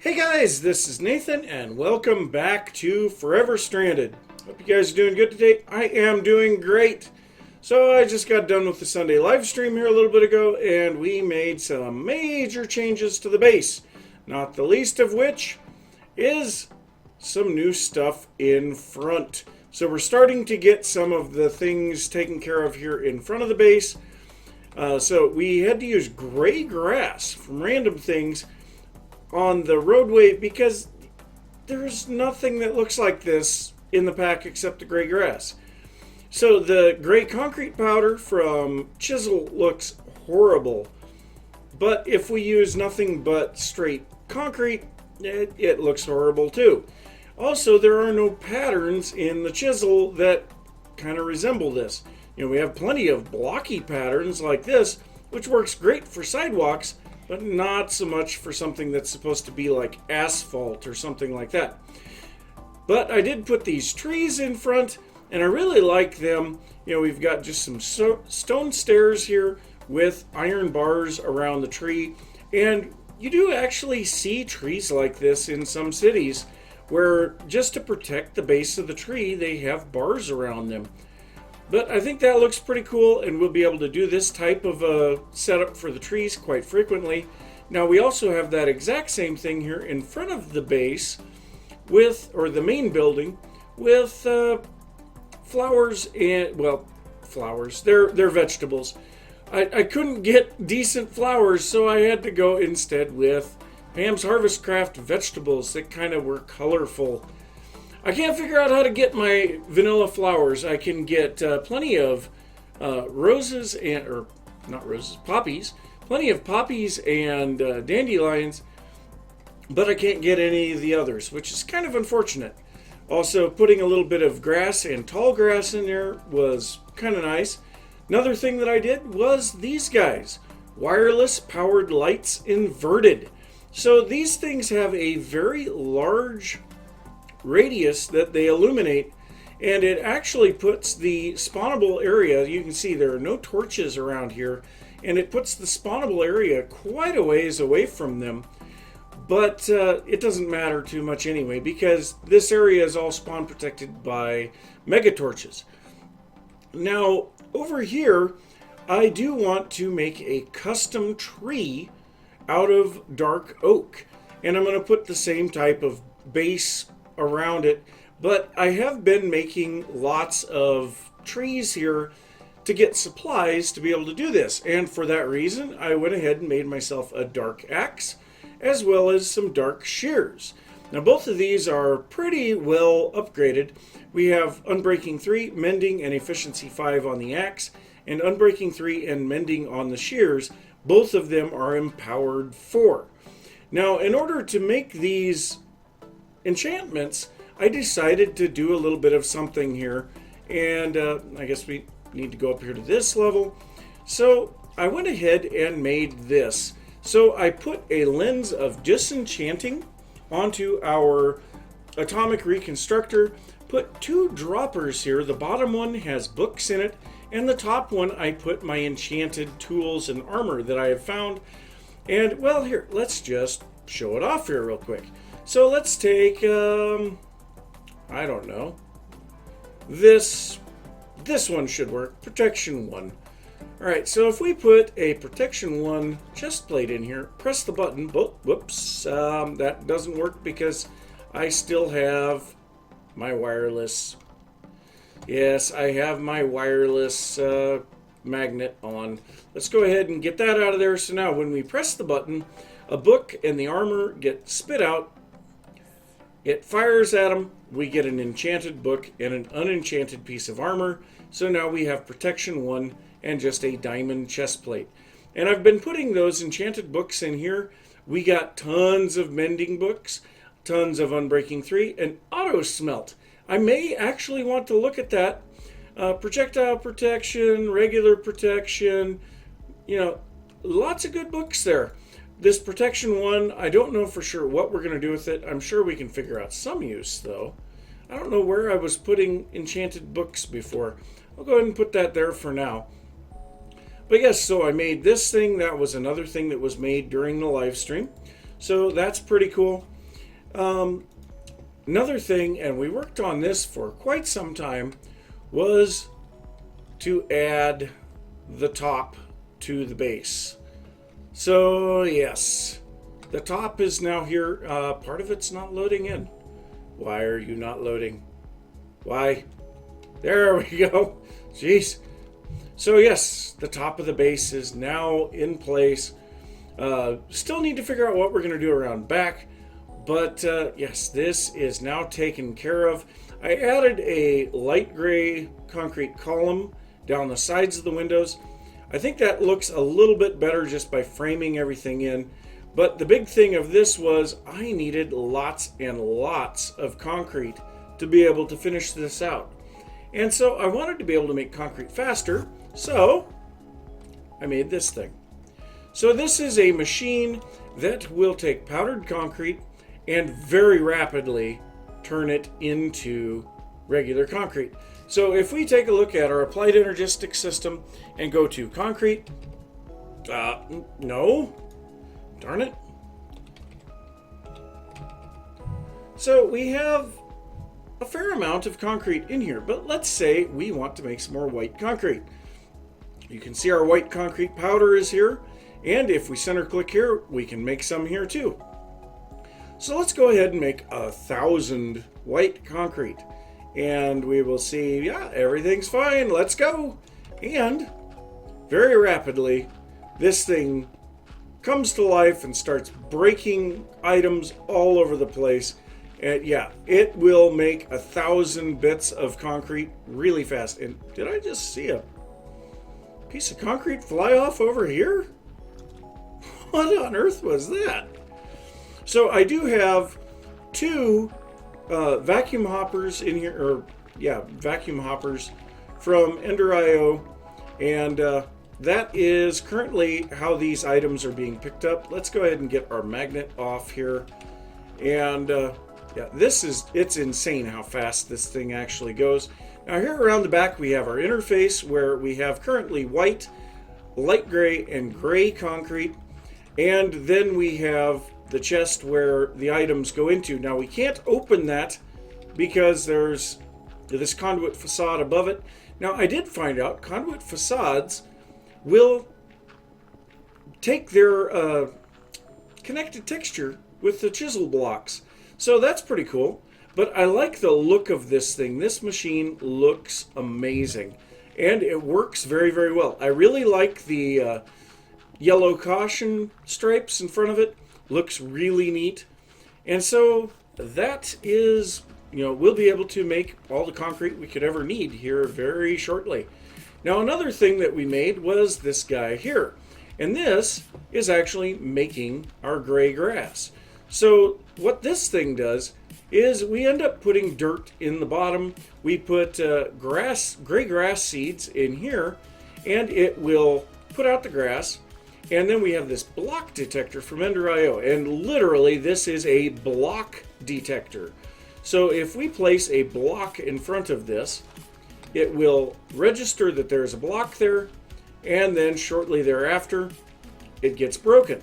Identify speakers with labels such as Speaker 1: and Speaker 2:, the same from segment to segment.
Speaker 1: Hey guys, this is Nathan and welcome back to Forever Stranded. Hope you guys are doing good today. I am doing great. So I just got done with the Sunday live stream here a little bit ago and we made some major changes to the base. Not the least of which is some new stuff in front. So we're starting to get some of the things taken care of here in front of the base. So we had to use gray grass from Random Things on the roadway because there's nothing that looks like this in the pack except the gray grass. So the gray concrete powder from Chisel looks horrible, but if we use nothing but straight concrete, it looks horrible too. Also, there are no patterns in the Chisel that kind of resemble this. We have plenty of blocky patterns like this, which works great for sidewalks, but not so much for something that's supposed to be like asphalt or something like that. But I did put these trees in front, and I really like them. We've got just some stone stairs here with iron bars around the tree, and you do actually see trees like this in some cities where just to protect the base of the tree, they have bars around them. But I think that looks pretty cool, and we'll be able to do this type of a setup for the trees quite frequently. Now we also have that exact same thing here in front of the base or the main building with flowers and, flowers, they're vegetables. I couldn't get decent flowers, so I had to go instead with Pam's Harvest Craft vegetables that kind of were colorful. I can't figure out how to get my vanilla flowers. I can get plenty of roses or not roses, poppies. Plenty of poppies and dandelions, but I can't get any of the others, which is kind of unfortunate. Also, putting a little bit of grass and tall grass in there was kind of nice. Another thing that I did was these guys, wireless powered lights inverted. So these things have a very large radius that they illuminate, and it actually puts the spawnable area, you can see there are no torches around here, and it puts the spawnable area quite a ways away from them. But it doesn't matter too much anyway, because this area is all spawn protected by mega torches. Now over here I do want to make a custom tree out of dark oak, and I'm going to put the same type of base around it, but I have been making lots of trees here to get supplies to be able to do this, and for that reason I went ahead and made myself a dark axe as well as some dark shears. Now both of these are pretty well upgraded. We have Unbreaking 3, Mending, and Efficiency 5 on the axe, and Unbreaking 3 and Mending on the shears. Both of them are empowered 4. Now in order to make these enchantments, I decided to do a little bit of something here, and I guess we need to go up here to this level. So I went ahead and made this. So I put a lens of Disenchanting onto our atomic reconstructor, put 2 droppers here. The bottom one has books in it, and the top one I put my enchanted tools and armor that I have found. And well, here, let's just show it off here real quick. So let's take, I don't know, this one should work, Protection 1. Alright, so if we put a Protection 1 chest plate in here, press the button, whoops, that doesn't work because I still have my wireless, yes, I have my wireless magnet on. Let's go ahead and get that out of there. So now when we press the button, a book and the armor get spit out. It fires at them, we get an enchanted book and an unenchanted piece of armor. So now we have Protection 1 and just a diamond chest plate. And I've been putting those enchanted books in here. We got tons of mending books, tons of Unbreaking 3, and auto smelt. I may actually want to look at that. Projectile protection, regular protection, lots of good books there. This Protection 1, I don't know for sure what we're going to do with it. I'm sure we can figure out some use, though. I don't know where I was putting enchanted books before. I'll go ahead and put that there for now. But yes, so I made this thing. That was another thing that was made during the live stream. So that's pretty cool. Another thing, and we worked on this for quite some time, was to add the top to the base. So yes, the top is now here. Part of it's not loading in. Why are you not loading? Why? There we go. Jeez. So yes, the top of the base is now in place. Still need to figure out what we're going to do around back. But yes, this is now taken care of. I added a light gray concrete column down the sides of the windows. I think that looks a little bit better just by framing everything in. But the big thing of this was I needed lots and lots of concrete to be able to finish this out. And so I wanted to be able to make concrete faster, so I made this thing. So this is a machine that will take powdered concrete and very rapidly turn it into regular concrete. So if we take a look at our applied energistic system and go to concrete, no, darn it. So we have a fair amount of concrete in here, but let's say we want to make some more white concrete. You can see our white concrete powder is here, and if we center click here, we can make some here too. So let's go ahead and make 1,000 white concrete, and we will see, yeah, everything's fine, let's go. And very rapidly, this thing comes to life and starts breaking items all over the place. And yeah, it will make 1,000 bits of concrete really fast. And did I just see a piece of concrete fly off over here? What on earth was that? So I do have two vacuum hoppers in here, or yeah, vacuum hoppers from Ender.io, and that is currently how these items are being picked up. Let's go ahead and get our magnet off here. And yeah, it's insane how fast this thing actually goes. Now here around the back we have our interface where we have currently white, light gray, and gray concrete. And then we have the chest where the items go into. Now we can't open that because there's this conduit facade above it. Now I did find out conduit facades will take their connected texture with the chisel blocks. So that's pretty cool. But I like the look of this thing. This machine looks amazing. And it works very, very well. I really like the yellow caution stripes in front of it. Looks really neat. And so that is, we'll be able to make all the concrete we could ever need here very shortly. Now another thing that we made was this guy here. And this is actually making our gray grass. So what this thing does is we end up putting dirt in the bottom. We put gray grass seeds in here, and it will put out the grass. And then we have this block detector from Ender.io, and literally this is a block detector. So if we place a block in front of this, it will register that there's a block there, and then shortly thereafter, it gets broken.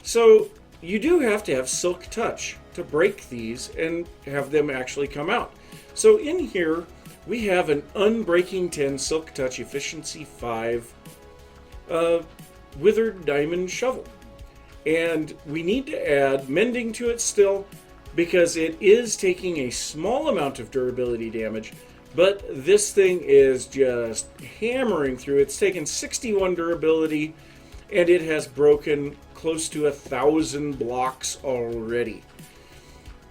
Speaker 1: So you do have to have Silk Touch to break these and have them actually come out. So in here, we have an Unbreaking 10 Silk Touch Efficiency 5 Withered Diamond Shovel. And we need to add Mending to it still because it is taking a small amount of durability damage, but this thing is just hammering through. It's taken 61 durability, and it has broken close to 1,000 blocks already.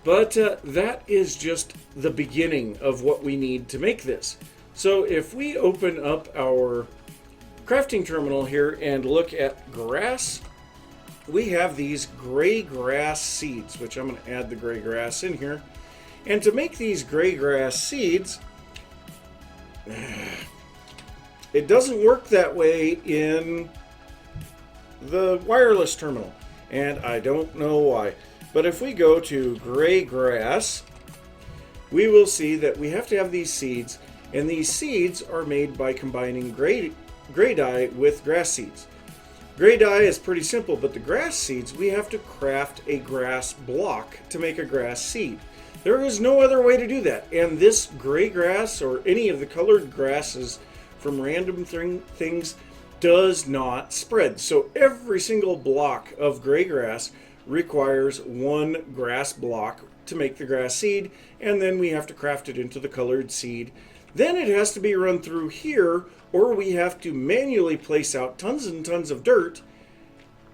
Speaker 1: But that is just the beginning of what we need to make this. So if we open up our crafting terminal here and look at grass, we have these gray grass seeds, which I'm going to add the gray grass in here. And to make these gray grass seeds, it doesn't work that way in the wireless terminal, and I don't know why. But if we go to gray grass, we will see that we have to have these seeds, and these seeds are made by combining gray dye with grass seeds. Gray dye is pretty simple, but the grass seeds, we have to craft a grass block to make a grass seed. There is no other way to do that. And this gray grass or any of the colored grasses from random things does not spread. So every single block of gray grass requires one grass block to make the grass seed, and then we have to craft it into the colored seed. Then it has to be run through here, or we have to manually place out tons and tons of dirt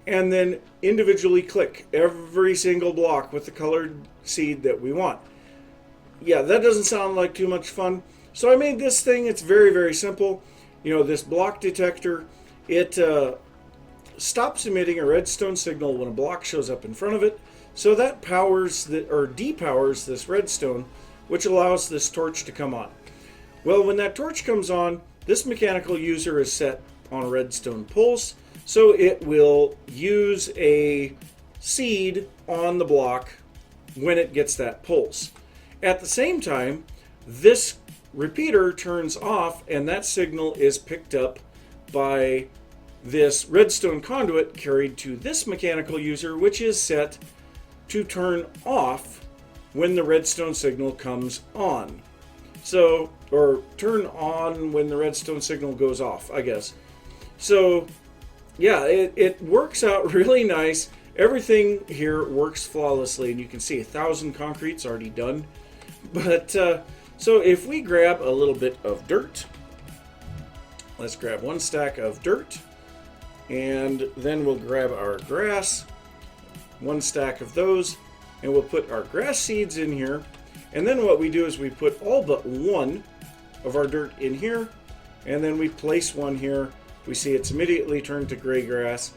Speaker 1: and then individually click every single block with the colored seed that we want. Yeah, that doesn't sound like too much fun. So I made this thing. It's very, very simple. You know, this block detector, it stops emitting a redstone signal when a block shows up in front of it. So that powers or depowers this redstone, which allows this torch to come on. Well, when that torch comes on, this mechanical user is set on a redstone pulse, so it will use a seed on the block when it gets that pulse. At the same time, this repeater turns off, and that signal is picked up by this redstone conduit carried to this mechanical user, which is set to turn off when the redstone signal comes on. So, or turn on when the redstone signal goes off, I guess. So, yeah, it works out really nice. Everything here works flawlessly, and you can see 1,000 concrete's already done. But, so if we grab a little bit of dirt, let's grab 1 stack of dirt, and then we'll grab our grass, 1 stack of those, and we'll put our grass seeds in here. And then what we do is we put all but 1 of our dirt in here, and then we place 1 here. We see it's immediately turned to gray grass.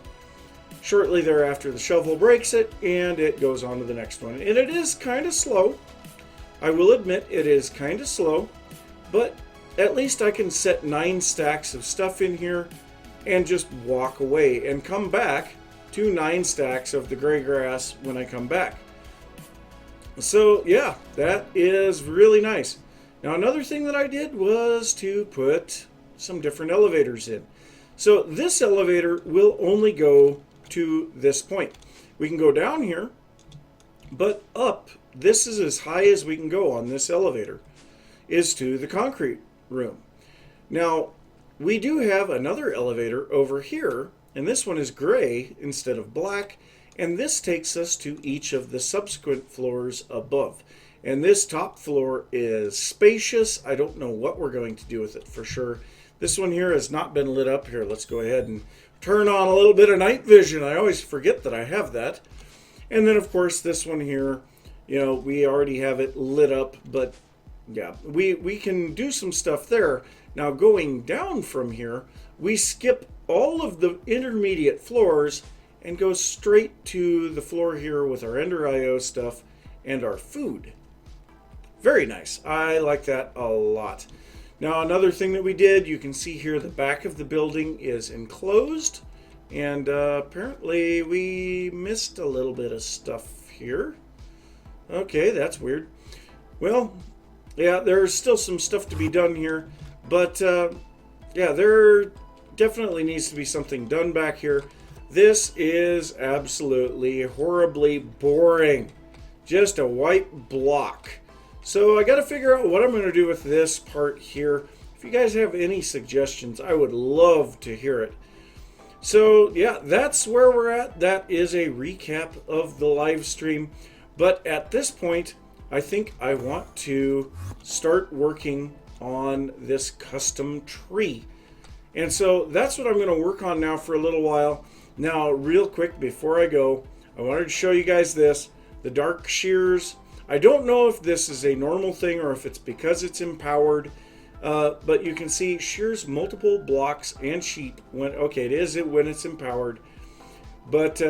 Speaker 1: Shortly thereafter, the shovel breaks it, and it goes on to the next one. And it is kind of slow. I will admit it is kind of slow, but at least I can set 9 stacks of stuff in here and just walk away and come back to 9 stacks of the gray grass when I come back. So yeah, that is really nice. Now another thing that I did was to put some different elevators in. So this elevator will only go to this point. We can go down here, but up, this is as high as we can go on this elevator, is to the concrete room. Now, we do have another elevator over here, and this one is gray instead of black, and this takes us to each of the subsequent floors above. And this top floor is spacious. I don't know what we're going to do with it for sure. This one here has not been lit up. Here, let's go ahead and turn on a little bit of night vision. I always forget that I have that. And then, of course, this one here, you know, we already have it lit up, but yeah, we can do some stuff there. Now, going down from here, we skip all of the intermediate floors and go straight to the floor here with our Ender IO stuff and our food. Very nice. I like that a lot. Now, another thing that we did, you can see here the back of the building is enclosed, and apparently we missed a little bit of stuff here. Okay, that's weird. Well, yeah, there's still some stuff to be done here, but yeah, there definitely needs to be something done back here. This is absolutely horribly boring. Just a white block. So I got to figure out what I'm going to do with this part here. If you guys have any suggestions, I would love to hear it. So yeah, that's where we're at. That is a recap of the live stream. But at this point, I think I want to start working on this custom tree. And so that's what I'm going to work on now for a little while. Now, real quick before I go, I wanted to show you guys this, the dark shears. I don't know if this is a normal thing or if it's because it's empowered, but you can see shears multiple blocks and sheep when, okay, it is when it's empowered, but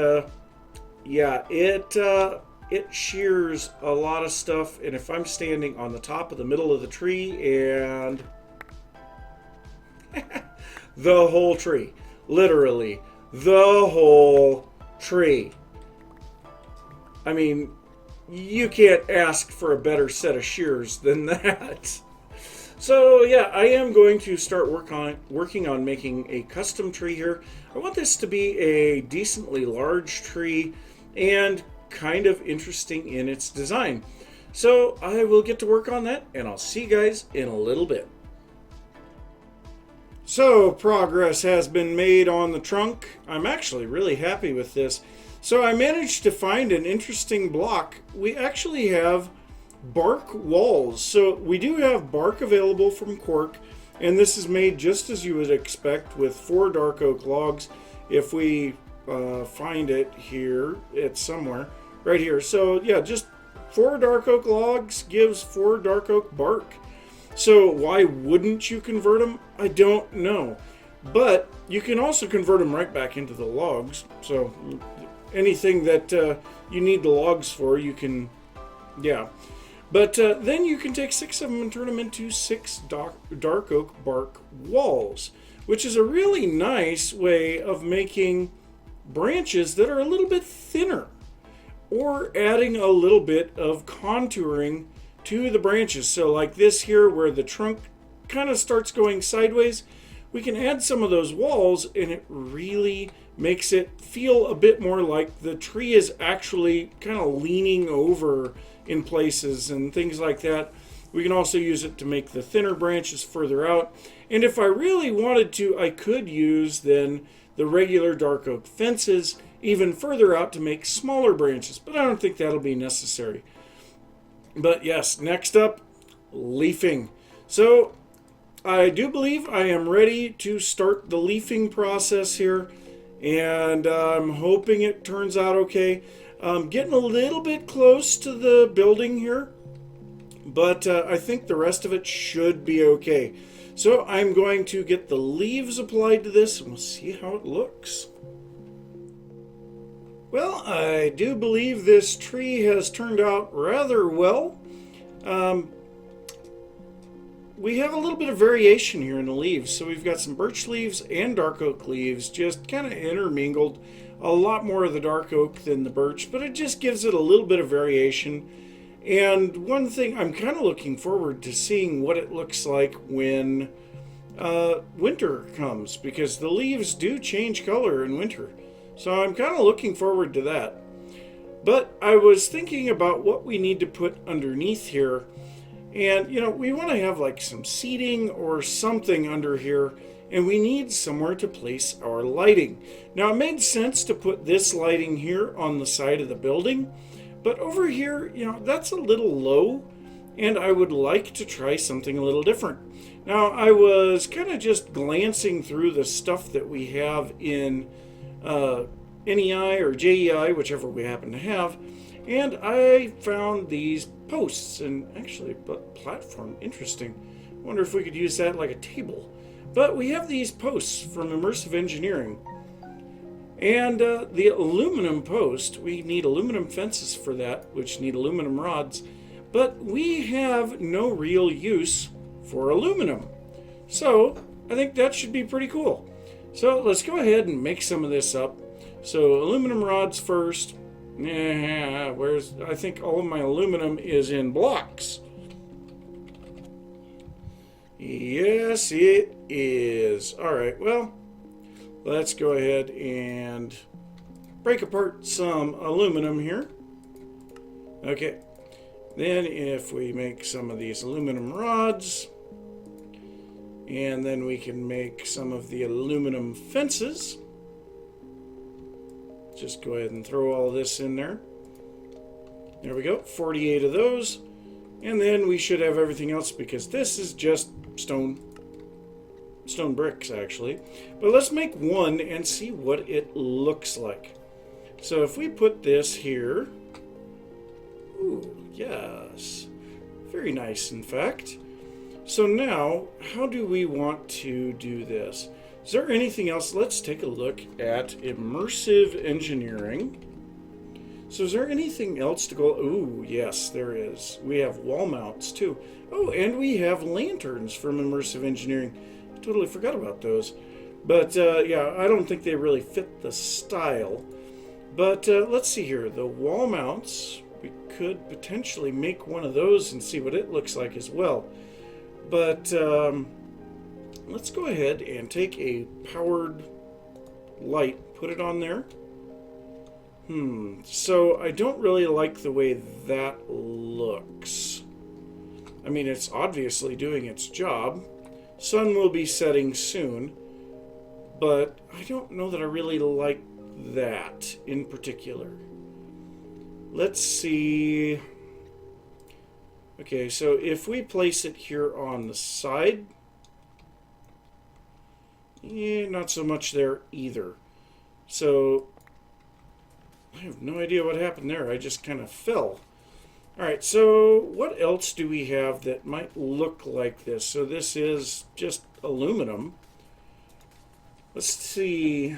Speaker 1: yeah, it shears a lot of stuff. And if I'm standing on the top of the middle of the tree and the whole tree, literally the whole tree. I mean, you can't ask for a better set of shears than that. So yeah, I am going to start working on making a custom tree here. I want this to be a decently large tree and kind of interesting in its design. So I will get to work on that, and I'll see you guys in a little bit. So progress has been made on the trunk. I'm actually really happy with this. So I managed to find an interesting block. We actually have bark walls. So we do have bark available from cork, and this is made just as you would expect with 4 dark oak logs. If we find it here, it's somewhere right here. So yeah, just 4 dark oak logs gives 4 dark oak bark. So why wouldn't you convert them? I don't know. But you can also convert them right back into the logs. So anything that you need the logs for, you can, yeah. But then you can take 6 of them and turn them into 6 dark oak bark walls, which is a really nice way of making branches that are a little bit thinner, or adding a little bit of contouring to the branches. So like this here, where the trunk kind of starts going sideways, we can add some of those walls, and it really makes it feel a bit more like the tree is actually kind of leaning over in places and things like that. We can also use it to make the thinner branches further out. And if I really wanted to, I could use then the regular dark oak fences even further out to make smaller branches, but I don't think that'll be necessary. But yes, next up, leafing. So I do believe I am ready to start the leafing process here, and I'm hoping it turns out okay. I'm getting a little bit close to the building here, but I think the rest of it should be okay. So I'm going to get the leaves applied to this, and we'll see how it looks. Well, I do believe this tree has turned out rather well. We have a little bit of variation here in the leaves. So we've got some birch leaves and dark oak leaves just kind of intermingled. A lot more of the dark oak than the birch, but it just gives it a little bit of variation. And one thing, I'm kind of looking forward to seeing what it looks like when winter comes, because the leaves do change color in winter. So I'm kind of looking forward to that. But I was thinking about what we need to put underneath here. And, you know, we want to have like some seating or something under here. And we need somewhere to place our lighting. Now, it made sense to put this lighting here on the side of the building. But over here, you know, that's a little low. And I would like to try something a little different. Now, I was kind of just glancing through the stuff that we have in NEI or JEI, whichever we happen to have, and I found these posts, and actually, but platform, interesting. I wonder if we could use that like a table. But we have these posts from Immersive Engineering, and the aluminum post, we need aluminum fences for that, which need aluminum rods, but we have no real use for aluminum. So I think that should be pretty cool. So let's go ahead and make some of this up. So aluminum rods first. I think all of my aluminum is in blocks. Yes, it is. All right, well, let's go ahead and break apart some aluminum here. Okay, then if we make some of these aluminum rods, and then we can make some of the aluminum fences. Just go ahead and throw all this in there. There we go, 48 of those. And then we should have everything else, because this is just stone bricks actually. But let's make one and see what it looks like. So if we put this here, ooh, yes, very nice in fact. So now, how do we want to do this? Is there anything else? Let's take a look at Immersive Engineering. So is there anything else to go? Ooh, yes, there is. We have wall mounts too. Oh, and we have lanterns from Immersive Engineering. I totally forgot about those. But yeah, I don't think they really fit the style. But let's see here. The wall mounts, we could potentially make one of those and see what it looks like as well. But let's go ahead and take a powered light, put it on there. So I don't really like the way that looks. I mean, it's obviously doing its job. Sun will be setting soon, but I don't know that I really like that in particular. Let's see. Okay, so if we place it here on the side, not so much there either. So I have no idea what happened there. I just kind of fell. Alright, so what else do we have that might look like this? So this is just aluminum. Let's see.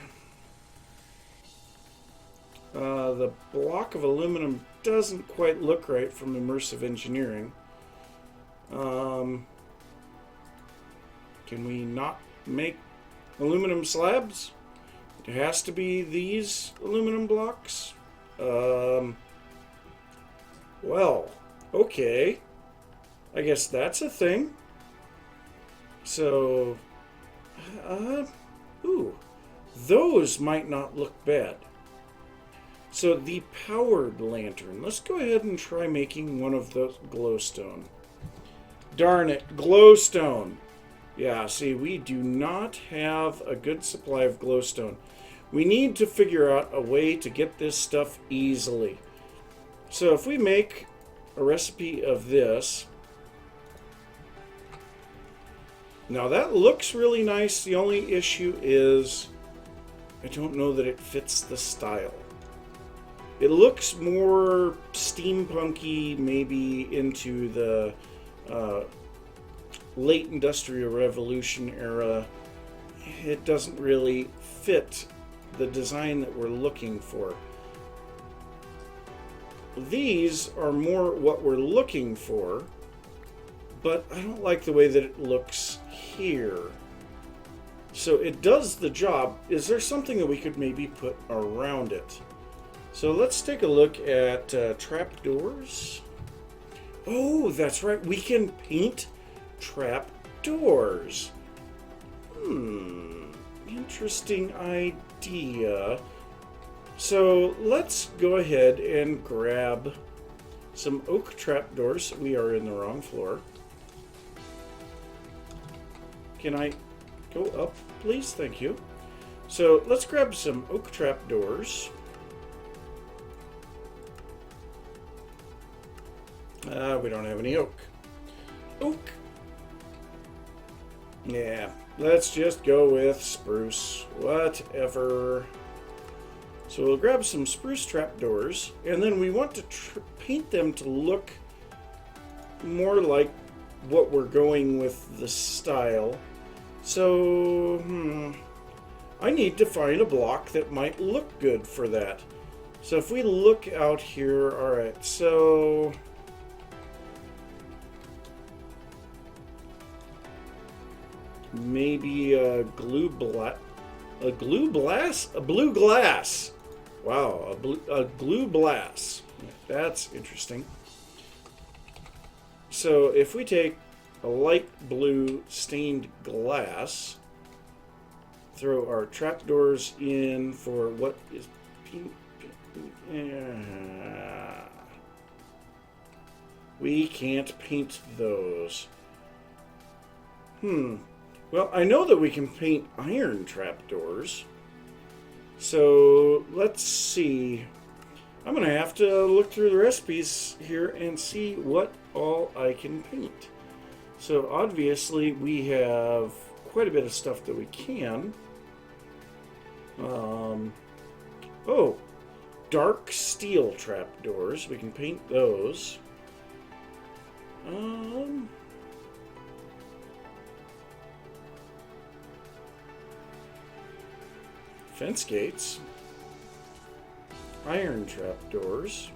Speaker 1: The block of aluminum doesn't quite look right from immersive engineering. Can we not make aluminum slabs? It has to be these aluminum blocks. Well, okay. I guess that's a thing. So, ooh, those might not look bad. So the powered lantern. Let's go ahead and try making one of those glowstone. Darn it, glowstone. Yeah, see, we do not have a good supply of glowstone. We need to figure out a way to get this stuff easily. So if we make a recipe of this, now that looks really nice. The only issue is I don't know that it fits the style. It looks more steampunky, maybe into the late Industrial Revolution era. It doesn't really fit the design that we're looking for. These are more what we're looking for, but I don't like the way that it looks here. So it does the job. Is there something that we could maybe put around it? So let's take a look at trapdoors. Oh, that's right. We can paint trapdoors. Interesting idea. So let's go ahead and grab some oak trapdoors. We are in the wrong floor. Can I go up, please? Thank you. So let's grab some oak trapdoors. We don't have any oak. Oak. Yeah, let's just go with spruce. Whatever. So we'll grab some spruce trapdoors, and then we want to paint them to look more like what we're going with the style. So, I need to find a block that might look good for that. So if we look out here, alright, so maybe a blue glass. Wow, a glue glass. That's interesting. So if we take a light blue stained glass, throw our trapdoors in for what is pink. We can't paint those. Well, I know that we can paint iron trapdoors. So let's see. I'm going to have to look through the recipes here and see what all I can paint. So obviously we have quite a bit of stuff that we can. Oh, dark steel trapdoors. We can paint those. Fence gates. Iron trapdoors.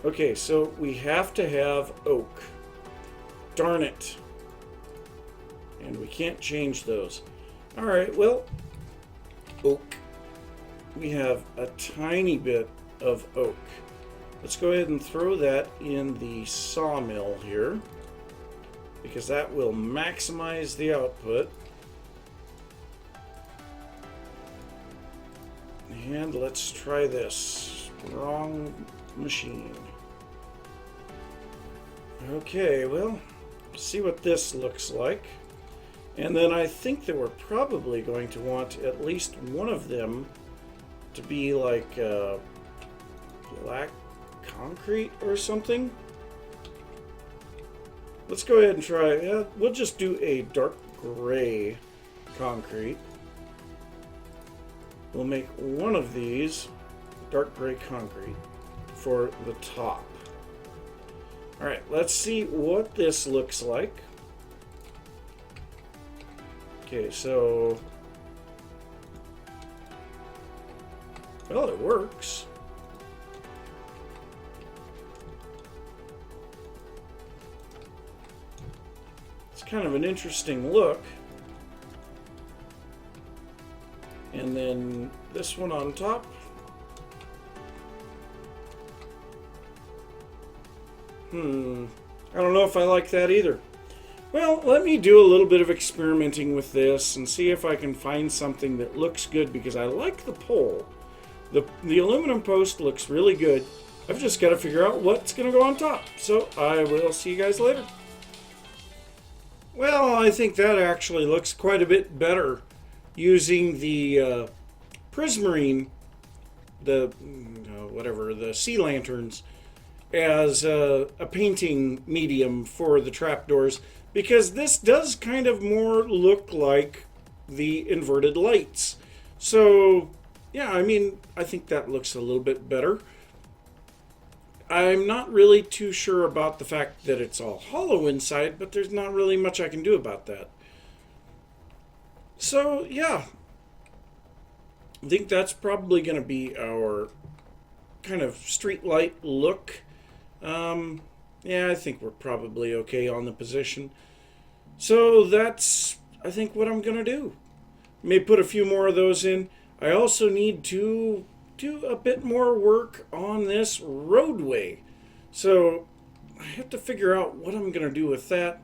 Speaker 1: Okay, so we have to have oak. Darn it. And we can't change those. Alright, well, oak. We have a tiny bit of oak. Let's go ahead and throw that in the sawmill here. because that will maximize the output. And let's try this. Wrong machine. Okay, well, see what this looks like. And then I think that we're probably going to want at least one of them to be like black concrete or something. Let's go ahead and try. Yeah, we'll just do a dark gray concrete. We'll make one of these dark gray concrete for the top. All right, let's see what this looks like. Okay, so, well, it works. It's kind of an interesting look. And then this one on top. I don't know if I like that either. Well, let me do a little bit of experimenting with this and see if I can find something that looks good, because I like the pole. The aluminum post looks really good. I've just got to figure out what's going to go on top. So I will see you guys later. Well, I think that actually looks quite a bit better using the prismarine, the sea lanterns, as a painting medium for the trapdoors, because this does kind of more look like the inverted lights. So yeah, I mean, I think that looks a little bit better. I'm not really too sure about the fact that it's all hollow inside, but there's not really much I can do about that. So yeah, I think that's probably going to be our kind of street light look. Yeah, I think we're probably okay on the position. So that's, I think, what I'm going to do. May put a few more of those in. I also need to do a bit more work on this roadway. So I have to figure out what I'm going to do with that.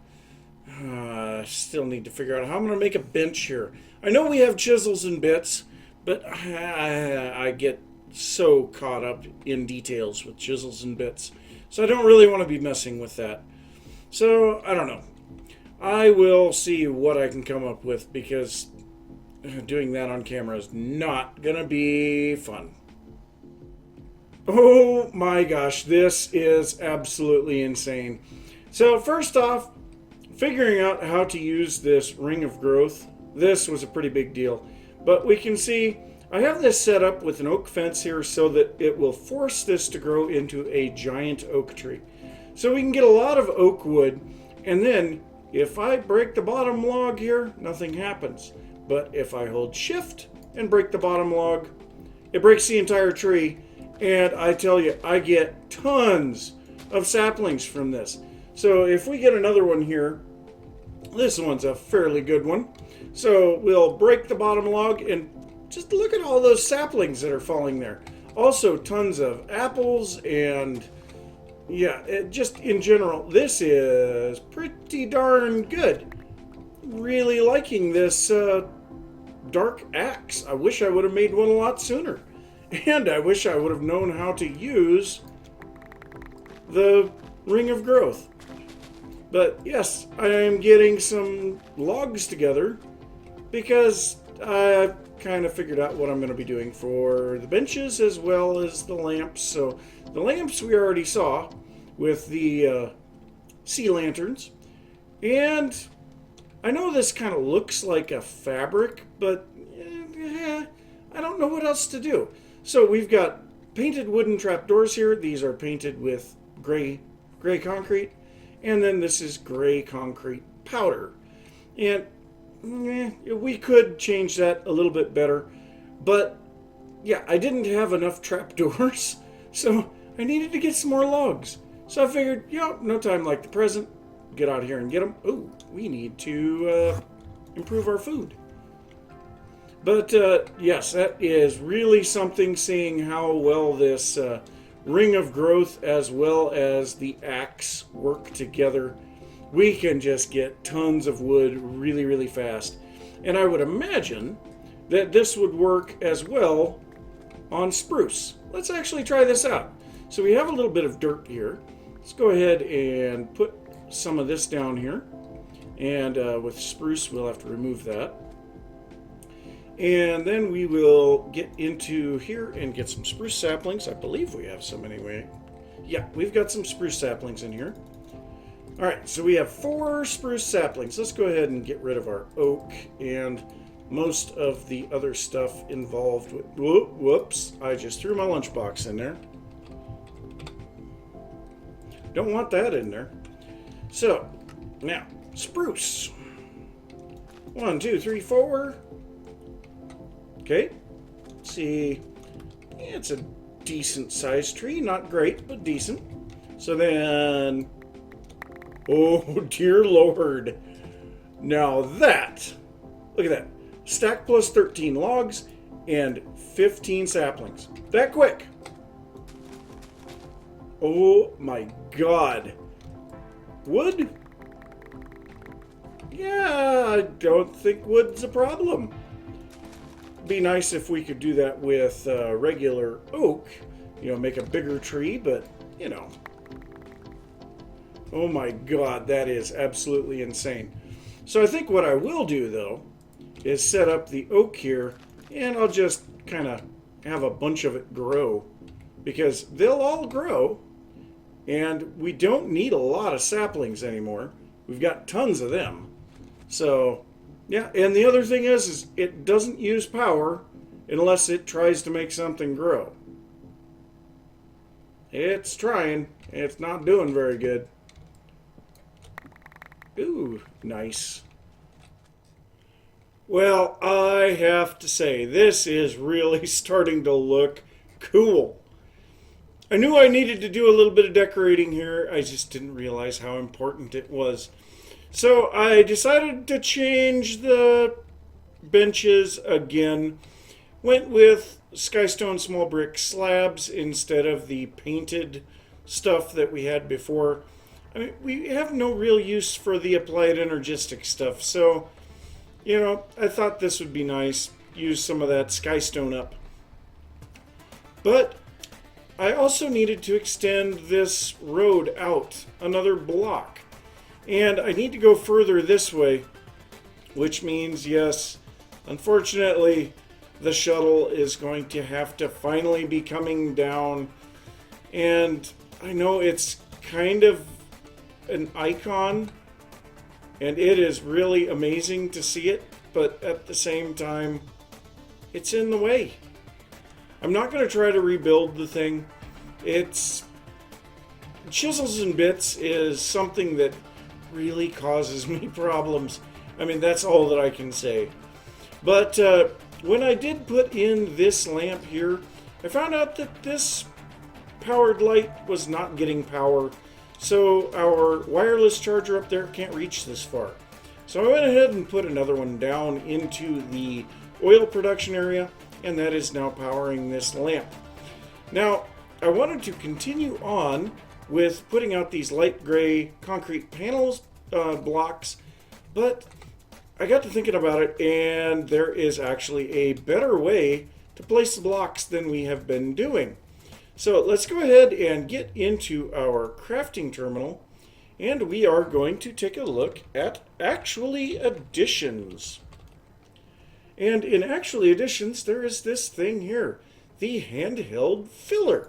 Speaker 1: Still need to figure out how I'm going to make a bench here. I know we have chisels and bits, but I get so caught up in details with chisels and bits. So I don't really want to be messing with that. So I don't know. I will see what I can come up with, because doing that on camera is not going to be fun. Oh my gosh, this is absolutely insane. So first off, figuring out how to use this ring of growth, this was a pretty big deal. But we can see I have this set up with an oak fence here so that it will force this to grow into a giant oak tree. So we can get a lot of oak wood, and then if I break the bottom log here, nothing happens. But if I hold shift and break the bottom log, it breaks the entire tree, and I tell you, I get tons of saplings from this. So if we get another one here, this one's a fairly good one. So we'll break the bottom log, and just look at all those saplings that are falling there. Also tons of apples, and yeah, just in general, this is pretty darn good. Really liking this dark axe. I wish I would have made one a lot sooner. And I wish I would have known how to use the ring of growth. But yes, I am getting some logs together because I've kind of figured out what I'm going to be doing for the benches as well as the lamps. So the lamps we already saw with the sea lanterns. And I know this kind of looks like a fabric, but I don't know what else to do. So we've got painted wooden trapdoors here. These are painted with gray concrete. And then this is gray concrete powder. And we could change that a little bit better. But yeah, I didn't have enough trapdoors. So I needed to get some more logs. So I figured, no time like the present. Get out here and get them. Oh, we need to improve our food. But yes, that is really something, seeing how well this ring of growth as well as the axe work together. we can just get tons of wood really, really fast. And I would imagine that this would work as well on spruce. Let's actually try this out. So we have a little bit of dirt here. Let's go ahead and put some of this down here. And with spruce, we'll have to remove that. And then we will get into here and get some spruce saplings. I believe we have some anyway. Yeah, we've got some spruce saplings in here. All right, so we have 4 spruce saplings. Let's go ahead and get rid of our oak and most of the other stuff involved with... Whoops, I just threw my lunchbox in there. Don't want that in there. So, now, spruce. 1, 2, 3, 4. Okay, let's see. Yeah, it's a decent sized tree. Not great, but decent. So then... Oh, dear Lord. Now that... Look at that. Stack plus 13 logs and 15 saplings. That quick. Oh my God. Wood? Yeah, I don't think wood's a problem. Be nice if we could do that with regular oak. You know, make a bigger tree, but, you know. Oh my God, that is absolutely insane. So I think what I will do, though, is set up the oak here, and I'll just kind of have a bunch of it grow, because they'll all grow, and we don't need a lot of saplings anymore. We've got tons of them. So, yeah, and the other thing is it doesn't use power unless it tries to make something grow. It's trying. It's not doing very good. Ooh, nice. Well, I have to say, this is really starting to look cool. I knew I needed to do a little bit of decorating here. I just didn't realize how important it was. So I decided to change the benches again. Went with Skystone small brick slabs instead of the painted stuff that we had before. I mean, we have no real use for the applied energistic stuff, so, you know, I thought this would be nice. Use some of that Skystone up. But I also needed to extend this road out another block. And I need to go further this way, which means, yes, unfortunately, the shuttle is going to have to finally be coming down. And I know it's kind of an icon, and it is really amazing to see it, but at the same time, it's in the way. I'm not going to try to rebuild the thing. It's... Chisels and bits is something that really causes me problems. I mean, that's all that I can say. But when I did put in this lamp here, I found out that this powered light was not getting power, so our wireless charger up there can't reach this far. So I went ahead and put another one down into the oil production area, and that is now powering this lamp. Now, I wanted to continue on with putting out these light gray concrete panels blocks, but I got to thinking about it, and there is actually a better way to place the blocks than we have been doing. So let's go ahead and get into our crafting terminal, and we are going to take a look at Actually Additions. And in Actually Additions, there is this thing here, the handheld filler.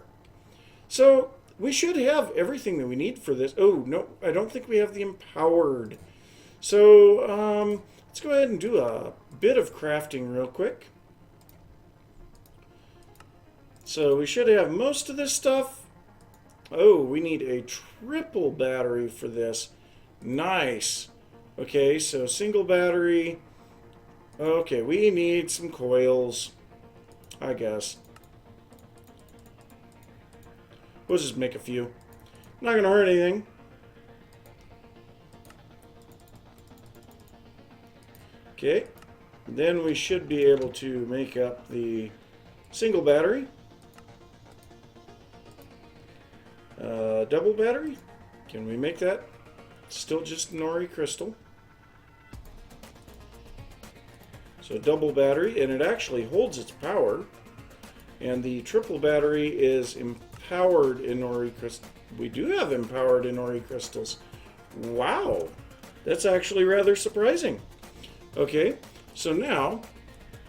Speaker 1: So we should have everything that we need for this. Oh, no, I don't think we have the empowered. So let's go ahead and do a bit of crafting real quick. So we should have most of this stuff. Oh, we need a triple battery for this. Nice. Okay, so single battery. Okay, we need some coils, I guess. We'll just make a few. Not going to hurt anything. Okay, then we should be able to make up the single battery. Double battery? Can we make that? Still just an Ori crystal. So double battery, and it actually holds its power. And the triple battery is empowered in Ori crystal. We do have empowered in Ori crystals. Wow, that's actually rather surprising. Okay, so now,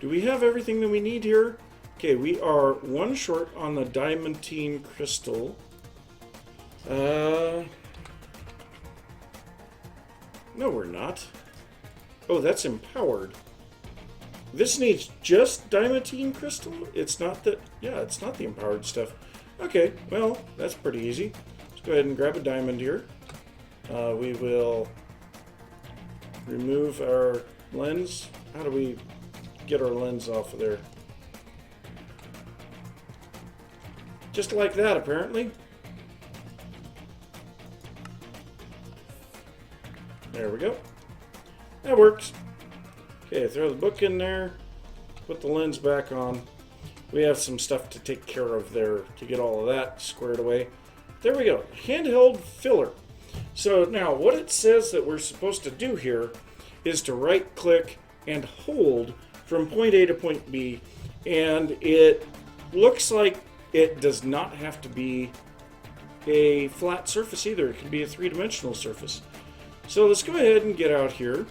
Speaker 1: do we have everything that we need here? Okay, we are one short on the diamantine crystal. No, we're not. Oh, that's empowered. This needs just diamantine crystal? It's not the... Yeah, it's not the empowered stuff. Okay, well, that's pretty easy. Let's go ahead and grab a diamond here. We will remove our lens. How do we get our lens off of there? Just like that, apparently. There we go. That works. Okay, throw the book in there. Put the lens back on. We have some stuff to take care of there to get all of that squared away. There we go. Handheld filler. So now what it says that we're supposed to do here is to right click and hold from point A to point B. And it looks like it does not have to be a flat surface either. It can be a three-dimensional surface. So let's go ahead and get out here.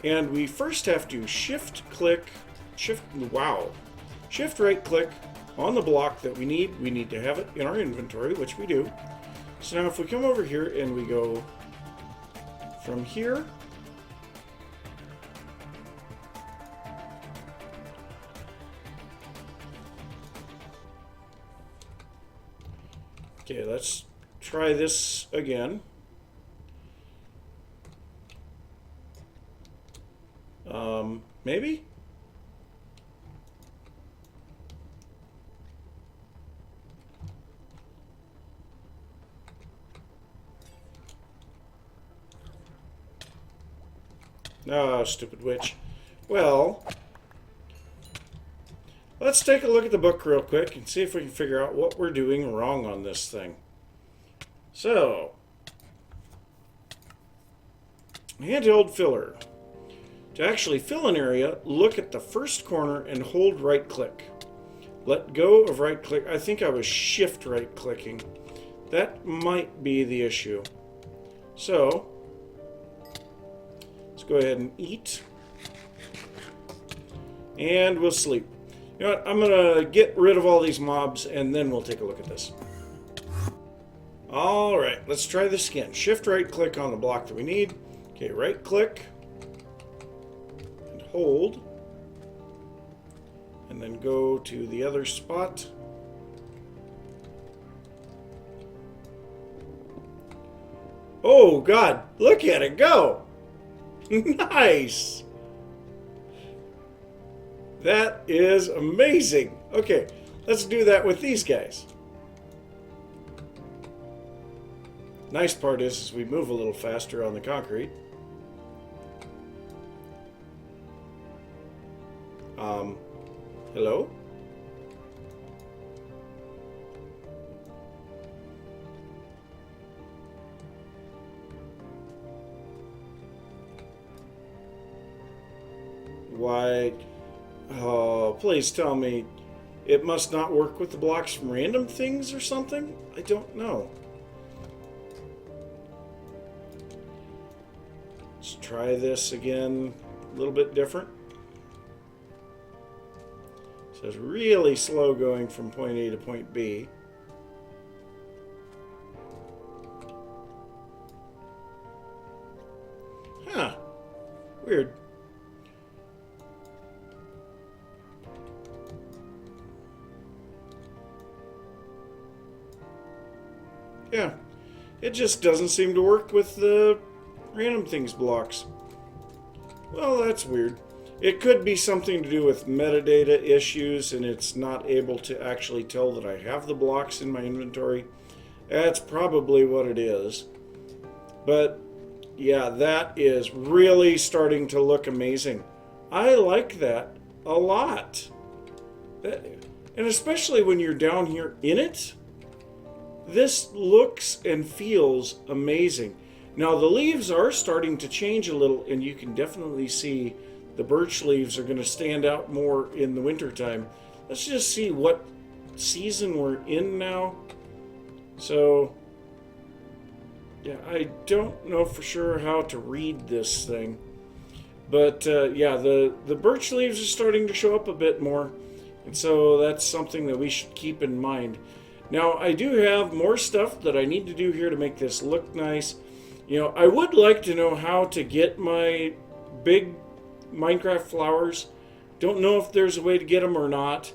Speaker 1: And we first have to shift right click on the block that we need. We need to have it in our inventory, which we do. So now if we come over here and we go from here, okay, let's try this again. Maybe? Oh, stupid witch. Well, let's take a look at the book real quick and see if we can figure out what we're doing wrong on this thing. So, handheld filler. To actually fill an area, look at the first corner and hold right click. Let go of right click. I think I was shift right clicking. That might be the issue. So, let's go ahead and eat. And we'll sleep. You know what? I'm going to get rid of all these mobs and then we'll take a look at this. Alright, let's try this again. Shift right click on the block that we need. Okay, right click. Hold, and then go to the other spot. Oh God, look at it go. Nice. That is amazing. Okay, let's do that with these guys. Nice part is we move a little faster on the concrete. Hello? Why? Oh, please tell me it must not work with the blocks from random things or something? I don't know. Let's try this again, a little bit different. So it's really slow going from point A to point B. Huh. Weird. Yeah. It just doesn't seem to work with the random things blocks. Well, that's weird. It could be something to do with metadata issues and it's not able to actually tell that I have the blocks in my inventory. That's probably what it is. But yeah, that is really starting to look amazing. I like that a lot. And especially when you're down here in it, this looks and feels amazing. Now the leaves are starting to change a little, and you can definitely see the birch leaves are going to stand out more in the wintertime. Let's just see what season we're in now. So, yeah, I don't know for sure how to read this thing. But, yeah, the birch leaves are starting to show up a bit more. And so that's something that we should keep in mind. Now, I do have more stuff that I need to do here to make this look nice. You know, I would like to know how to get my big Minecraft flowers. Don't know if there's a way to get them or not.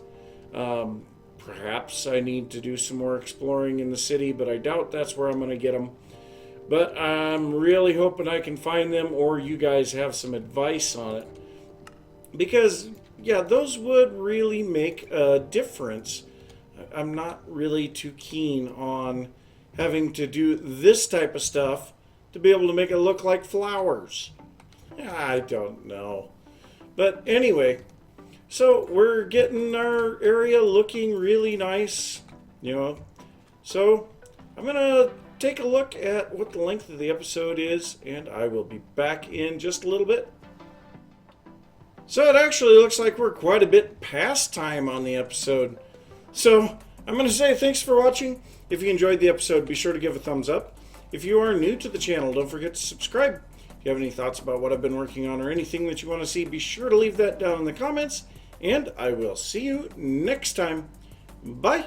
Speaker 1: Perhaps I need to do some more exploring in the city, but I doubt that's where I'm going to get them. But I'm really hoping I can find them, or you guys have some advice on it. Because, yeah, those would really make a difference. I'm not really too keen on having to do this type of stuff to be able to make it look like flowers. I don't know. But anyway, so we're getting our area looking really nice, you know. So I'm going to take a look at what the length of the episode is, and I will be back in just a little bit. So it actually looks like we're quite a bit past time on the episode. So I'm going to say thanks for watching. If you enjoyed the episode, be sure to give a thumbs up. If you are new to the channel, don't forget to subscribe. If you have any thoughts about what I've been working on or anything that you want to see, be sure to leave that down in the comments. And I will see you next time. Bye.